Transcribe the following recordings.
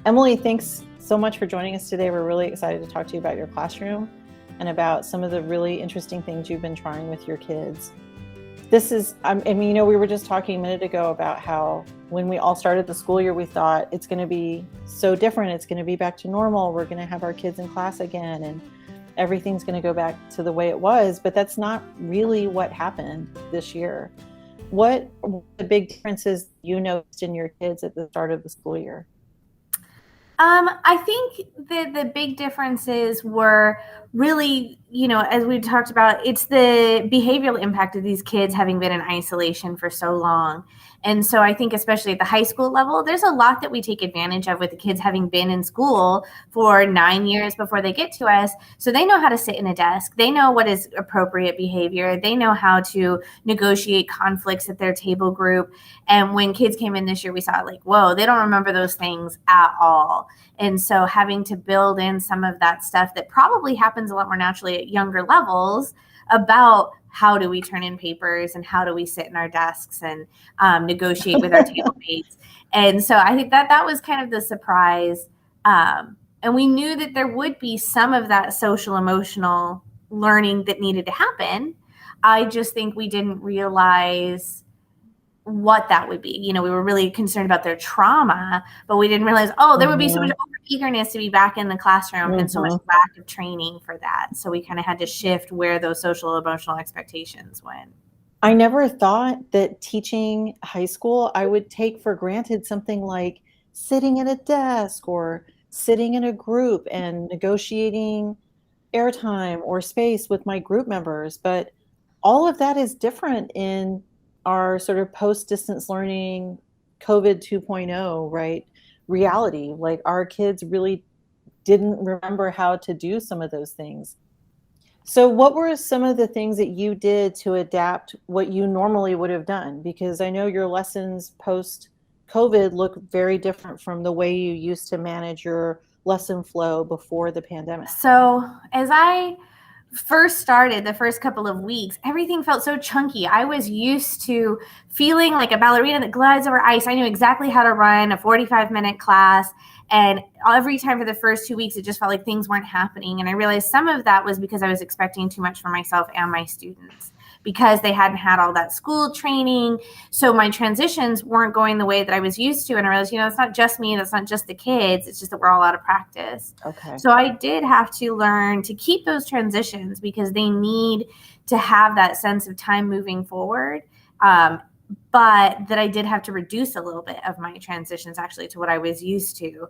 Emily, thanks so much for joining us today. We're really excited to talk to you about your classroom and about some of the really interesting things you've been trying with your kids. This is, I mean, we were just talking a minute ago about how when we all started the school year, we thought it's going to be so different. It's going to be back to normal. We're going to have our kids in class again, and everything's going to go back to the way it was. But that's not really what happened this year. What were the big differences you noticed in your kids at the start of the school year? I think the big differences were really, as we talked about, it's the behavioral impact of these kids having been in isolation for so long. And so I think especially at the high school level, there's a lot that we take advantage of with the kids having been in school for 9 years before they get to us. So they know how to sit in a desk. They know what is appropriate behavior. They know how to negotiate conflicts at their table group. And when kids came in this year, we saw like, whoa, they don't remember those things at all. And so having to build in some of that stuff that probably happens a lot more naturally at younger levels about how do we turn in papers and how do we sit in our desks and negotiate with our table mates. And so I think that was kind of the surprise. And we knew that there would be some of that social emotional learning that needed to happen. I just think we didn't realize what that would be. We were really concerned about their trauma, but we didn't realize, there would be so much eagerness to be back in the classroom and so much lack of training for that. So we kind of had to shift where those social emotional expectations went. I never thought that teaching high school, I would take for granted something like sitting at a desk or sitting in a group and negotiating airtime or space with my group members. But all of that is different in our sort of post-distance learning COVID 2.0, right? Reality. Like our kids really didn't remember how to do some of those things. So what were some of the things that you did to adapt what you normally would have done? Because I know your lessons post-COVID look very different from the way you used to manage your lesson flow before the pandemic. So as I first started, the first couple of weeks, everything felt so chunky. I was used to feeling like a ballerina that glides over ice. I knew exactly how to run a 45-minute class. And every time for the first 2 weeks, it just felt like things weren't happening. And I realized some of that was because I was expecting too much for myself and my students, because they hadn't had all that school training. So my transitions weren't going the way that I was used to. And I realized, it's not just me. That's not just the kids. It's just that we're all out of practice. Okay. So I did have to learn to keep those transitions because they need to have that sense of time moving forward. But that I did have to reduce a little bit of my transitions actually to what I was used to.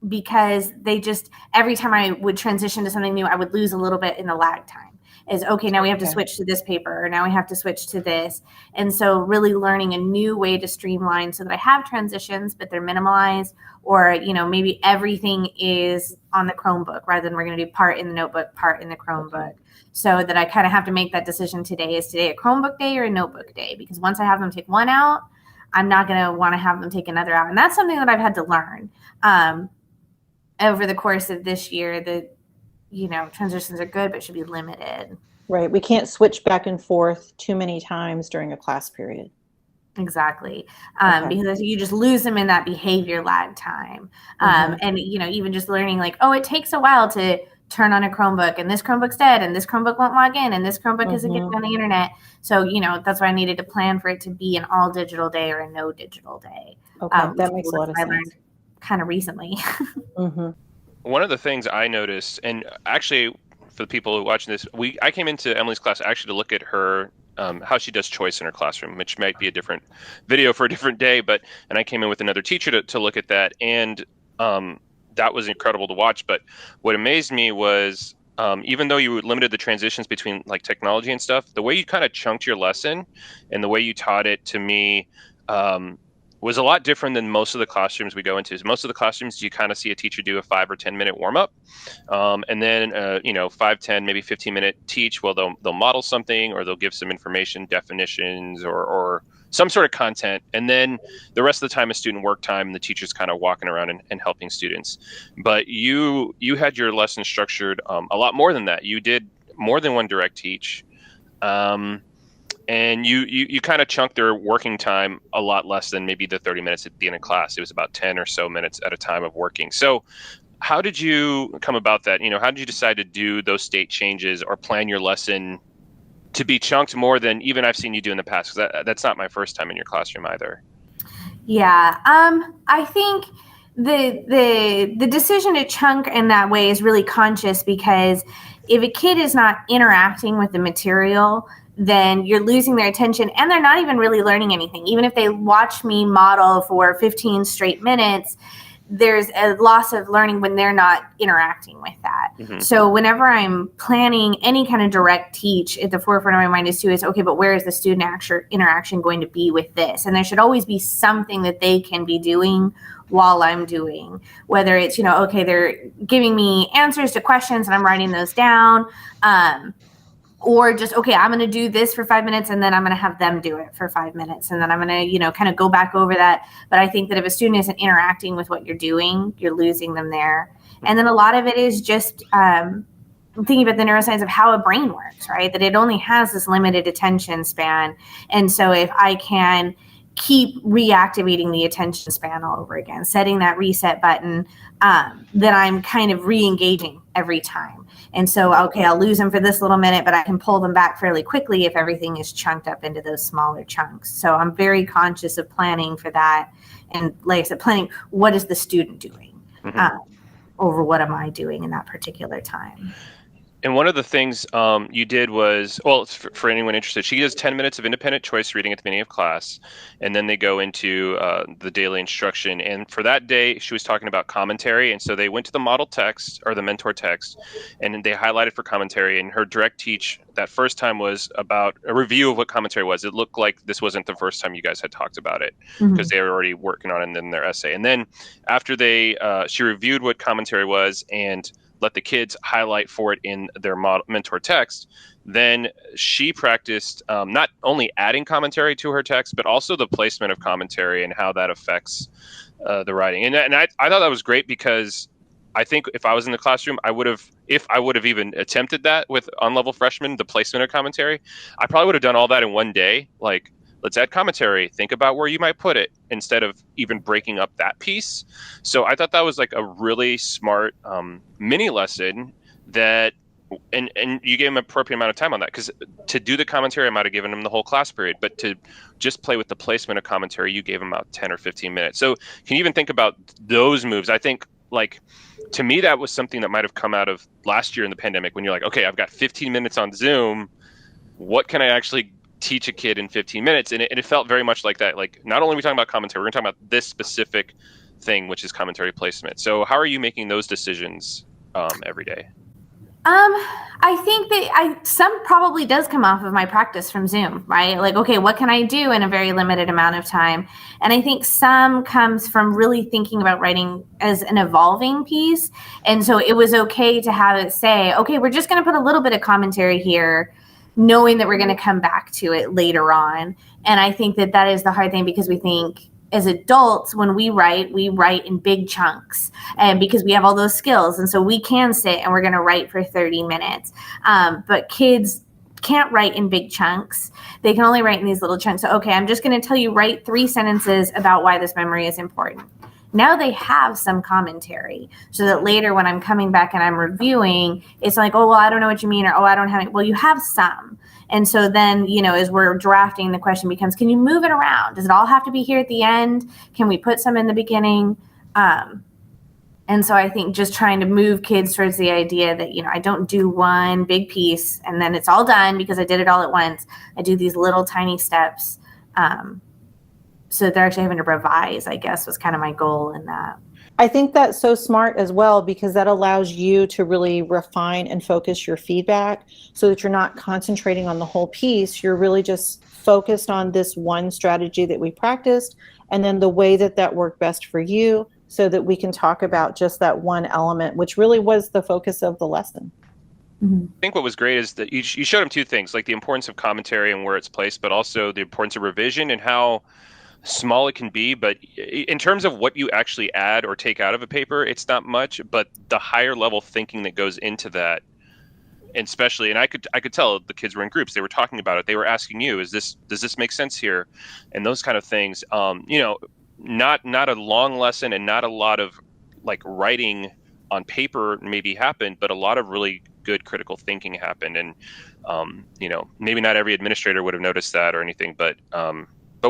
Because they just, every time I would transition to something new, I would lose a little bit in the lag time. Is okay, now we have to switch to this paper, or now we have to switch to this. And so really learning a new way to streamline so that I have transitions, but they're minimalized, or, maybe everything is on the Chromebook rather than we're going to do part in the notebook, part in the Chromebook. Okay. So that I kind of have to make that decision today. Is today a Chromebook day or a notebook day? Because once I have them take one out, I'm not going to want to have them take another out. And that's something that I've had to learn over the course of this year, that transitions are good, but should be limited. Right. We can't switch back and forth too many times during a class period. Exactly. Because you just lose them in that behavior lag time. And, even just learning like, it takes a while to turn on a Chromebook, and this Chromebook's dead, and this Chromebook won't log in, and this Chromebook isn't getting on the internet. So, that's why I needed to plan for it to be an all digital day or a no digital day. Okay. That makes a lot of sense. I learned kind of recently. One of the things I noticed, and actually for the people who are watching this, I came into Emily's class actually to look at her, how she does choice in her classroom, which might be a different video for a different day, and I came in with another teacher to look at that, and that was incredible to watch. But what amazed me was, even though you limited the transitions between like technology and stuff, the way you kind of chunked your lesson and the way you taught it to me, was a lot different than most of the classrooms we go into. Most of the classrooms, you kind of see a teacher do a 5 or 10 minute warm up, and then 5, 10, maybe 15-minute teach. Well, they'll model something, or they'll give some information, definitions, or some sort of content, and then the rest of the time is student work time, and the teacher's kind of walking around and helping students. But you had your lesson structured a lot more than that. You did more than one direct teach. and you kind of chunked their working time a lot less than maybe the 30 minutes at the end of class. It was about 10 or so minutes at a time of working. So how did you come about that? How did you decide to do those state changes or plan your lesson to be chunked more than even I've seen you do in the past? Because that's not my first time in your classroom either. Yeah, I think the decision to chunk in that way is really conscious, because if a kid is not interacting with the material, then you're losing their attention and they're not even really learning anything. Even if they watch me model for 15 straight minutes, there's a loss of learning when they're not interacting with that. Mm-hmm. So whenever I'm planning any kind of direct teach, at the forefront of my mind is okay, but where is the student interaction going to be with this? And there should always be something that they can be doing while I'm doing, whether it's, okay, they're giving me answers to questions and I'm writing those down. Or just, okay, I'm going to do this for 5 minutes and then I'm going to have them do it for 5 minutes. And then I'm going to, kind of go back over that. But I think that if a student isn't interacting with what you're doing, you're losing them there. And then a lot of it is just thinking about the neuroscience of how a brain works, right? That it only has this limited attention span. And so if I can keep reactivating the attention span all over again, setting that reset button, then I'm kind of re-engaging every time. And so, okay, I'll lose them for this little minute, but I can pull them back fairly quickly if everything is chunked up into those smaller chunks. So I'm very conscious of planning for that. And like I said, planning what is the student doing over what am I doing in that particular time. And one of the things you did was, well, for anyone interested, she does 10 minutes of independent choice reading at the beginning of class, and then they go into the daily instruction. And for that day, she was talking about commentary. And so they went to the model text or the mentor text, and they highlighted for commentary. And her direct teach that first time was about a review of what commentary was. It looked like this wasn't the first time you guys had talked about it, because they were already working on it in their essay. And then after she reviewed what commentary was and let the kids highlight for it in their mentor text, then she practiced not only adding commentary to her text, but also the placement of commentary and how that affects the writing. And I thought that was great, because I think if I was in the classroom, if I would have even attempted that with on-level freshmen, the placement of commentary, I probably would have done all that in one day. Like, let's add commentary, think about where you might put it, instead of even breaking up that piece. So I thought that was like a really smart mini lesson and you gave them an appropriate amount of time on that, because to do the commentary, I might have given them the whole class period, but to just play with the placement of commentary, you gave them about 10 or 15 minutes. So can you even think about those moves? I think, like, to me, that was something that might have come out of last year in the pandemic, when you're like, okay, I've got 15 minutes on Zoom. What can I actually teach a kid in 15 minutes? And it felt very much like that. Like, not only are we talking about commentary, we're going to talk about this specific thing, which is commentary placement. So how are you making those decisions every day? I think that some probably does come off of my practice from Zoom, right? Like, okay, what can I do in a very limited amount of time? And I think some comes from really thinking about writing as an evolving piece. And so it was okay to have it say, okay, we're just going to put a little bit of commentary here, knowing that we're going to come back to it later on. And I think that is the hard thing, because we think as adults, when we write in big chunks, and because we have all those skills. And so we can sit and we're going to write for 30 minutes. But kids can't write in big chunks. They can only write in these little chunks. So, okay, I'm just going to tell you, write 3 sentences about why this memory is important. Now they have some commentary, so that later when I'm coming back and I'm reviewing, it's like, oh, well, I don't know what you mean, or, oh, I don't have it. Well, you have some. And so then, as we're drafting, the question becomes, can you move it around? Does it all have to be here at the end? Can we put some in the beginning? And so I think just trying to move kids towards the idea that, I don't do one big piece and then it's all done because I did it all at once. I do these little tiny steps. So they're actually having to revise, I guess, was kind of my goal in that. I think that's so smart as well, because that allows you to really refine and focus your feedback so that you're not concentrating on the whole piece. You're really just focused on this one strategy that we practiced, and then the way that worked best for you, so that we can talk about just that one element, which really was the focus of the lesson. I think what was great is that you showed them 2 things, like the importance of commentary and where it's placed, but also the importance of revision and how small it can be. But in terms of what you actually add or take out of a paper, it's not much, but the higher level thinking that goes into that and especially, and I could tell the kids were in groups. They were talking about it. They were asking you, does this make sense here? And those kind of things. Not a long lesson and not a lot of like writing on paper maybe happened, but a lot of really good critical thinking happened. And, maybe not every administrator would have noticed that or anything, but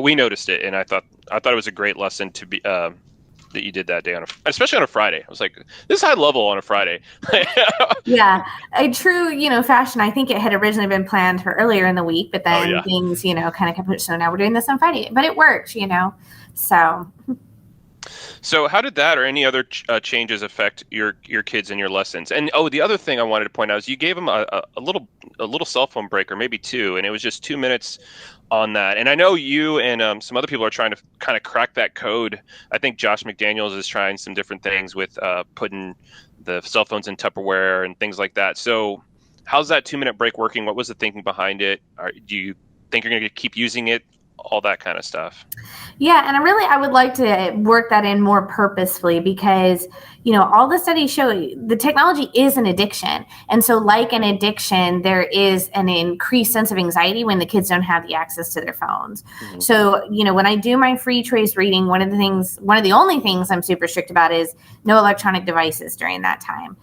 we noticed it. And I thought it was a great lesson to be, that you did that day especially on a Friday. I was like, this is high level on a Friday. Yeah, a true, fashion. I think it had originally been planned for earlier in the week, but then things, kind of kept pushed. So now we're doing this on Friday, but it worked, so. So how did that or any other changes affect your kids and your lessons? And the other thing I wanted to point out is you gave them a little cell phone break, or maybe two, and it was just 2 minutes on that. And I know you and some other people are trying to kind of crack that code. I think Josh McDaniels is trying some different things with putting the cell phones in Tupperware and things like that. So how's that 2 minute break working? What was the thinking behind it? Do you think you're going to keep using it? All that kind of stuff. Yeah, and I would like to work that in more purposefully because, all the studies show the technology is an addiction. And so like an addiction, there is an increased sense of anxiety when the kids don't have the access to their phones. Mm-hmm. So, when I do my free choice reading, one of the only things I'm super strict about is no electronic devices during that time.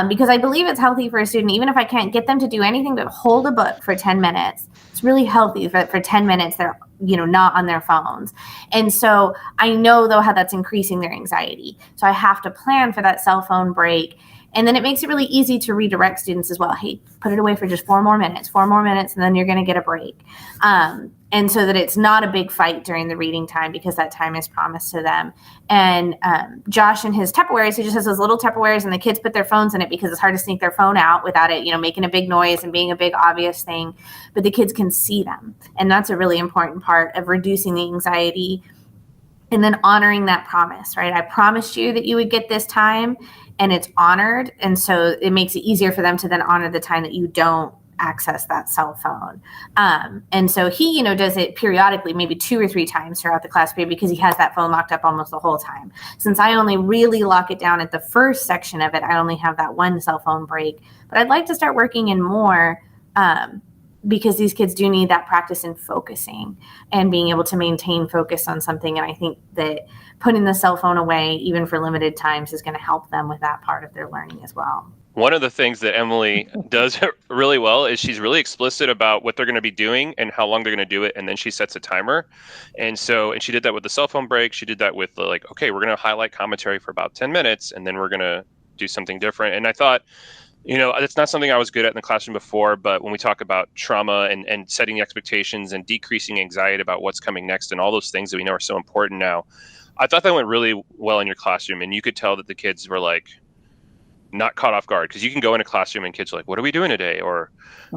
Because I believe it's healthy for a student, even if I can't get them to do anything but hold a book for 10 minutes, it's really healthy that for 10 minutes they're not on their phones. And so I know though how that's increasing their anxiety. So I have to plan for that cell phone break. And then it makes it really easy to redirect students as well. Hey, put it away for just 4 more minutes, and then you're going to get a break. And so that it's not a big fight during the reading time because that time is promised to them. And Josh and his Tupperwares, he just has those little Tupperwares and the kids put their phones in it because it's hard to sneak their phone out without it, making a big noise and being a big obvious thing. But the kids can see them. And that's a really important part of reducing the anxiety and then honoring that promise, right? I promised you that you would get this time and it's honored. And so it makes it easier for them to then honor the time that you don't access that cell phone. And so he, does it periodically, maybe 2 or 3 times throughout the class period because he has that phone locked up almost the whole time. Since I only really lock it down at the first section of it, I only have that one cell phone break. But I'd like to start working in more because these kids do need that practice in focusing and being able to maintain focus on something. And I think that putting the cell phone away, even for limited times, is going to help them with that part of their learning as well. One of the things that Emily does really well is she's really explicit about what they're going to be doing and how long they're going to do it. And then she sets a timer. And she did that with the cell phone break. She did that with okay, we're going to highlight commentary for about 10 minutes and then we're going to do something different. And I thought, it's not something I was good at in the classroom before, but when we talk about trauma and setting expectations and decreasing anxiety about what's coming next and all those things that we know are so important now, I thought that went really well in your classroom. And you could tell that the kids were not caught off guard, because you can go in a classroom and kids are like, what are we doing today? Or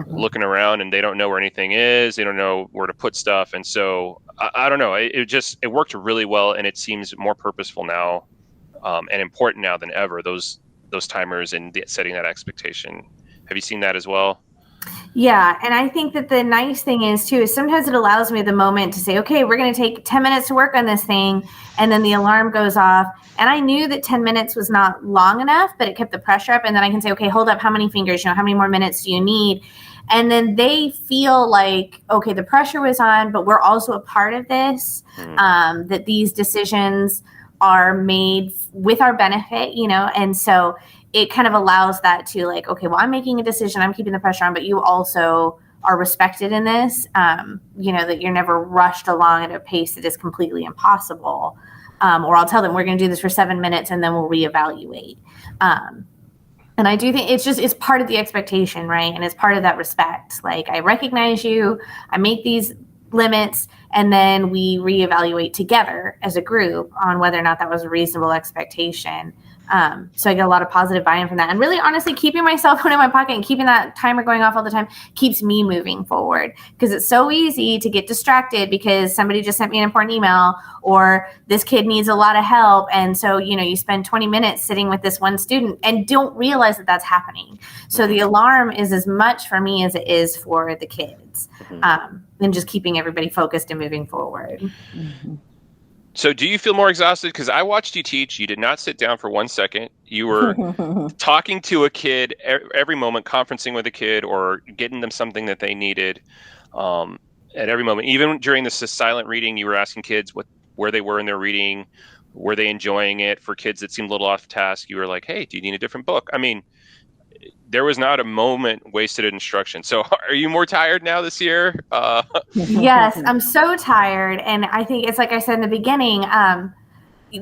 looking around and they don't know where anything is. They don't know where to put stuff. And so I don't know, it worked really well. And it seems more purposeful now and important now than ever, those timers and setting that expectation. Have you seen that as well? Yeah. And I think that the nice thing is sometimes it allows me the moment to say, okay, we're going to take 10 minutes to work on this thing. And then the alarm goes off. And I knew that 10 minutes was not long enough, but it kept the pressure up. And then I can say, okay, hold up. How many fingers, how many more minutes do you need? And then they feel like, okay, the pressure was on, but we're also a part of this, that these decisions are made with our benefit, and so it kind of allows that to okay, well, I'm making a decision, I'm keeping the pressure on, but you also are respected in this, that you're never rushed along at a pace that is completely impossible. Or I'll tell them we're going to do this for 7 minutes and then we'll reevaluate. And I do think it's part of the expectation, right? And it's part of that respect. I recognize you, I make these limits, and then we reevaluate together as a group on whether or not that was a reasonable expectation. So I get a lot of positive buy-in from that. And really, honestly, keeping my cell phone in my pocket and keeping that timer going off all the time keeps me moving forward, because it's so easy to get distracted because somebody just sent me an important email or this kid needs a lot of help. And so, you spend 20 minutes sitting with this one student and don't realize that that's happening. So the alarm is as much for me as it is for the kids, and just keeping everybody focused and moving forward. So do you feel more exhausted? Because I watched you teach. You did not sit down for 1 second. You were talking to a kid every moment, conferencing with a kid or getting them something that they needed at every moment. Even during the silent reading, you were asking kids where they were in their reading. Were they enjoying it? For kids that seemed a little off task, you were like, hey, do you need a different book? I mean, there was not a moment wasted in instruction. So are you more tired now this year? Yes, I'm so tired. And I think it's like I said in the beginning,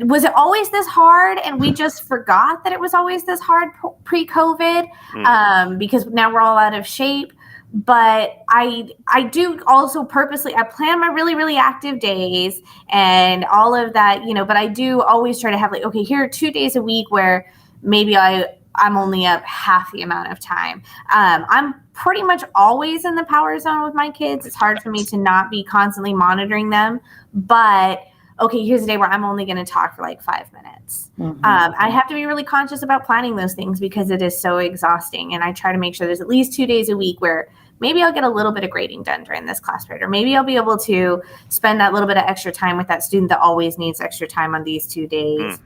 was it always this hard? And we just forgot that it was always this hard pre-COVID because now we're all out of shape. But I do also purposely, I plan my really, really active days and all of that, but I do always try to have like, okay, here are 2 days a week where maybe I'm only up half the amount of time. I'm pretty much always in the power zone with my kids. It's hard for me to not be constantly monitoring them. But, okay, here's a day where I'm only going to talk for like 5 minutes. I have to be really conscious about planning those things because it is so exhausting. And I try to make sure there's at least 2 days a week where maybe I'll get a little bit of grading done during this class period. Or maybe I'll be able to spend that little bit of extra time with that student that always needs extra time on these 2 days.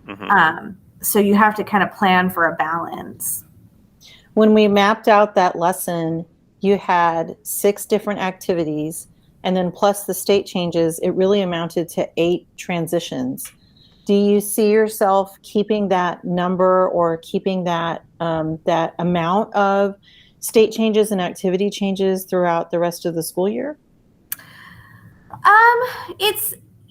So you have to kind of plan for a balance. When we mapped out that lesson, you had 6 different activities, and then plus the state changes, it really amounted to 8 transitions. Do you see yourself keeping that number or keeping that that amount of state changes and activity changes throughout the rest of the school year?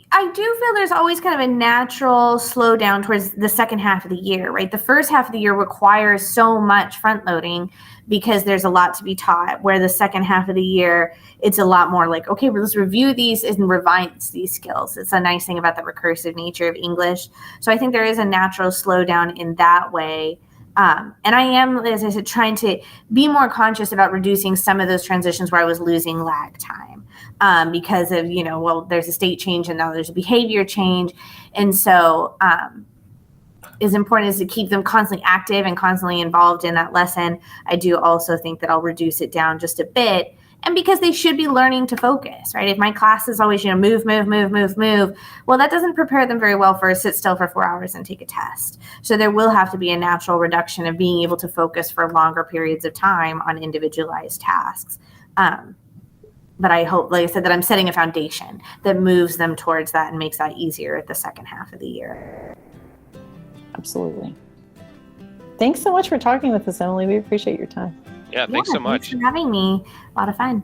I do feel there's always kind of a natural slowdown towards the second half of the year, right? The first half of the year requires so much front loading because there's a lot to be taught, where the second half of the year, it's a lot more like, okay, well, let's review these and revise these skills. It's a nice thing about the recursive nature of English. So I think there is a natural slowdown in that way. And I am, as I said, trying to be more conscious about reducing some of those transitions where I was losing lag time because of, there's a state change and now there's a behavior change. And so as important as to keep them constantly active and constantly involved in that lesson, I do also think that I'll reduce it down just a bit. And because they should be learning to focus, right? If my class is always, move, well, that doesn't prepare them very well for a sit still for 4 hours and take a test. So there will have to be a natural reduction of being able to focus for longer periods of time on individualized tasks. But I hope, like I said, that I'm setting a foundation that moves them towards that and makes that easier at the second half of the year. Absolutely. Thanks so much for talking with us, Emily. We appreciate your time. Yeah, thanks so much. Thanks for having me. A lot of fun.